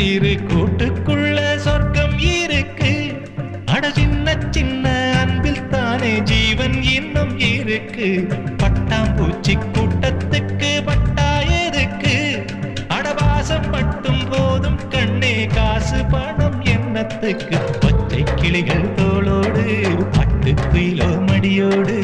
சிறு கூட்டுக்குள்ள சொர்க்கம் இருக்கு. அட சின்ன சின்ன அன்பில் தானே ஜீவன் இன்னும் இருக்கு. பட்டாம்பூச்சி கூட்டத்துக்கு பட்டா எதுக்கு? அடவாசம் மட்டும் போதும் கண்ணே, காசு பணம் என்னத்துக்கு? பச்சை கிளிகள் தோளோடு, பட்டு குயிலோ மடியோடு,